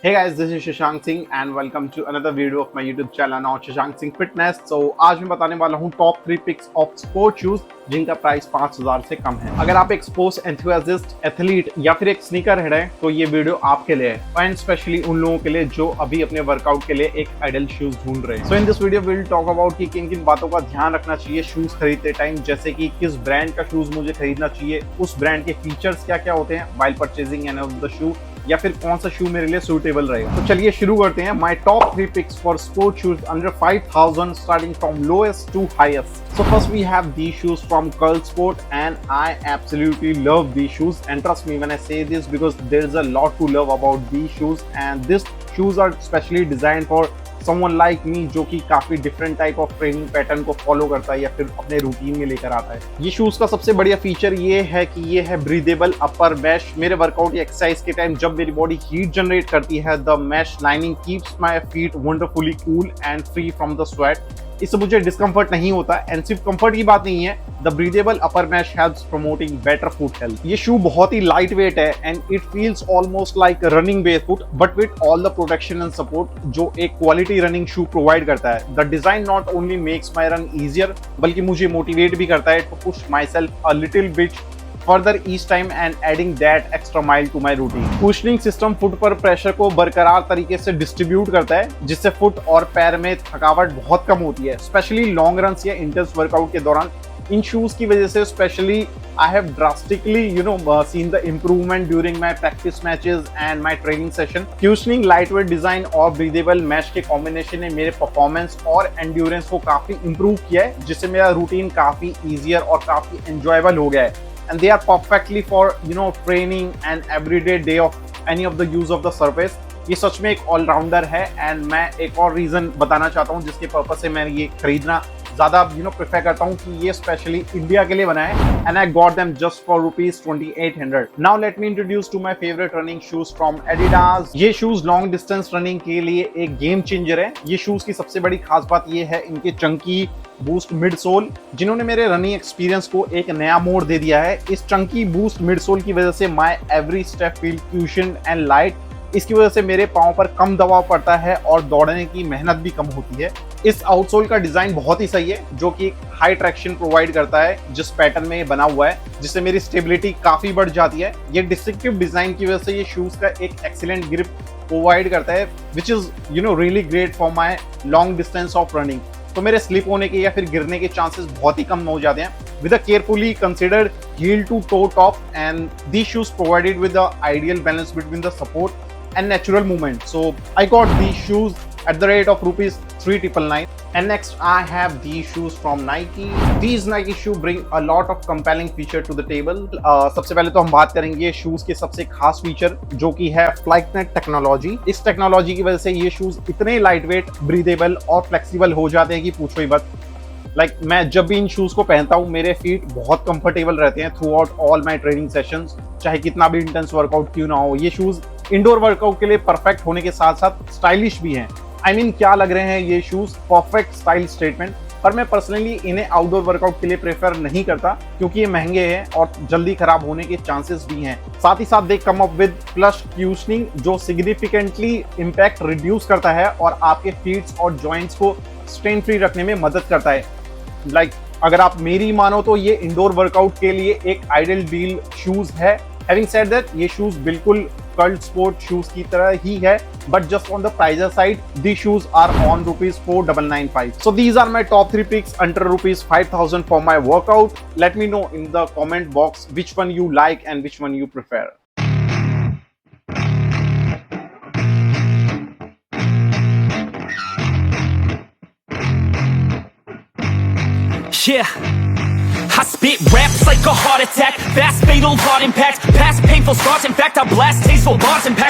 Hey guys, this is Shashank Singh and welcome to another video of my YouTube channel on Shashank Singh Fitness. So आज मैं बताने वाला हूँ top 3 picks of sport shoes जिनका price 5000 से कम है। अगर आप एक स्पोर्ट्स एंथुसियास्ट, एथलीट या फिर एक स्नीकर हेड है तो ये वीडियो आपके लिए है एंड स्पेशली उन लोगों के लिए जो अभी अपने वर्कआउट के लिए एक आइडियल शूज ढूंढ रहे हैं। So in this video will talk about कि किन किन बातों का ध्यान रखना चाहिए शूज खरीदते टाइम, जैसे कि किस ब्रांड का शूज मुझे खरीदना चाहिए, उस ब्रांड के फीचर्स क्या क्या होते हैं while purchasing any of the shoe, या फिर कौन सा शू मेरे लिए सूटेबल रहेगा। तो चलिए शुरू करते हैं। My top 3 picks for sport shoes under 5000 starting from lowest to highest. So first we have these shoes from Curl Sport and I absolutely love these shoes, and trust me when I say this because there's a lot to love about these shoes, and these shoes are specially designed for someone like me जो कि काफी different type of training pattern को follow करता है या फिर अपने routine में लेकर आता है। ये शूज का सबसे बढ़िया फीचर ये है कि ये है ब्रीदेबल अपर मैश। मेरे वर्कआउट या एक्सरसाइज के टाइम जब मेरी बॉडी हीट जनरेट करती है, the mash lining keeps my feet wonderfully cool and free from the sweat. इससे मुझे डिस्कम्फर्ट नहीं होता एंड सिर्फ कंफर्ट की बात नहीं है, the breathable upper mesh helps promoting better foot health. ये शू बहुत ही लाइट वेट है and it feels almost like running barefoot but with all the protection and support जो एक क्वालिटी रनिंग शू प्रोवाइड करता है। The design not only makes my run easier बल्कि मुझे मोटिवेट भी करता है to push myself a little bit further each time and adding that extra mile to my routine. Cushioning system foot पर pressure को बरकरार तरीके से डिस्ट्रीब्यूट करता है जिससे फुट और पैर में थकावट बहुत कम होती है, स्पेशली लॉन्ग रन्स या इंटेंस वर्कआउट के दौरान। इन शूज की वजह से specially I have drastically seen the improvement during my practice matches and my training session. Cushioning, lightweight design और breathable mesh के कॉम्बिनेशन ने मेरे परफॉर्मेंस और एंड्योरेंस को काफी इंप्रूव किया है, जिससे मेरा रूटीन काफी ईजियर और काफी एंजॉयबल हो गया है। And they are perfectly for training and everyday day of any of the use of the surface. ये सच में एक ऑलराउंडर है एंड मैं एक और रीजन बताना चाहता हूँ जिसके पर्पज से मैं ये खरीदना ज्यादा प्रेफर करता हूँ कि ये स्पेशली इंडिया के लिए बना है and I got them just for ₹2800। Now let me introduce to my favourite running shoes from Adidas. ये शूज लॉन्ग डिस्टेंस रनिंग के लिए एक गेम चेंजर है। ये शूज की सबसे बड़ी खास बात ये है इनके चंकी बूस्ट मिड सोल, जिन्होंने मेरे रनिंग एक्सपीरियंस को एक नया मोड़ दे दिया है। इस चंकी बूस्ट मिड सोल की वजह से my every step feel caution and light. इसकी वजह से मेरे पांव पर कम दबाव पड़ता है और दौड़ने की मेहनत भी कम होती है। इस आउटसोल का डिजाइन बहुत ही सही है जो कि हाई ट्रैक्शन प्रोवाइड करता है जिस पैटर्न में ये बना हुआ है, जिससे मेरी स्टेबिलिटी काफी बढ़ जाती है। ये डिस्ट्रिक्टिव डिजाइन की वजह से ये शूज का एक एक्सीलेंट ग्रिप प्रोवाइड करता है which is really great for my long distance of running. तो मेरे स्लिप होने के या फिर गिरने के चांसेस बहुत ही कम हो जाते हैं with a carefully considered heel to toe top, and these shoes provided with the ideal balance between the support and natural movement. So I got these shoes at the rate of ₹3999. And next I have these shoes from Nike. These Nike shoes bring a lot of compelling feature to the table. सबसे पहले तो हम बात करेंगे shoes के सबसे खास feature जो कि है फ्लाइटनेट टेक्नोलॉजी। इस टेक्नोलॉजी की वजह से ये शूज इतने लाइटवेट, ब्रीदेबल और फ्लेक्सिबल हो जाते हैं कि पूछो ही मत। मैं जब भी इन शूज को पहनता हूँ मेरे फीट बहुत कंफर्टेबल रहते हैं through out all my training sessions, चाहे कितना भी इंटेंस वर्कआउट क्यों ना हो। ये शूज इंडोर वर्कआउट के लिए परफेक्ट होने के साथ साथ स्टाइलिश भी हैं। I mean, क्या लग रहे हैं ये शूज, परफेक्ट स्टाइल स्टेटमेंट। पर मैं पर्सनली इन्हें आउटडोर वर्कआउट के लिए प्रेफर नहीं करता क्योंकि ये महंगे हैं और जल्दी खराब होने के चांसेस भी हैं। साथ ही साथ दे कम अप विद प्लस क्यूशनिंग जो सिग्निफिकेंटली इम्पैक्ट रिड्यूस करता है और आपके फीट्स और जॉइंट्स को स्ट्रेन फ्री रखने में मदद करता है। अगर आप मेरी मानो तो ये इंडोर वर्कआउट के लिए एक आइडियल डील शूज है। Having said that, ये शूज बिल्कुल कर्ल स्पोर्ट शूज की तरह ही है, but just on the price side, these shoes are on ₹4995. So these are my top 3 picks under ₹5000 for my workout. Let me know in the comment box which one you like and which one you prefer. Yeah, I spit raps like a heart attack, fast fatal heart impact, past painful scars, in fact I blast tasteful bars and pass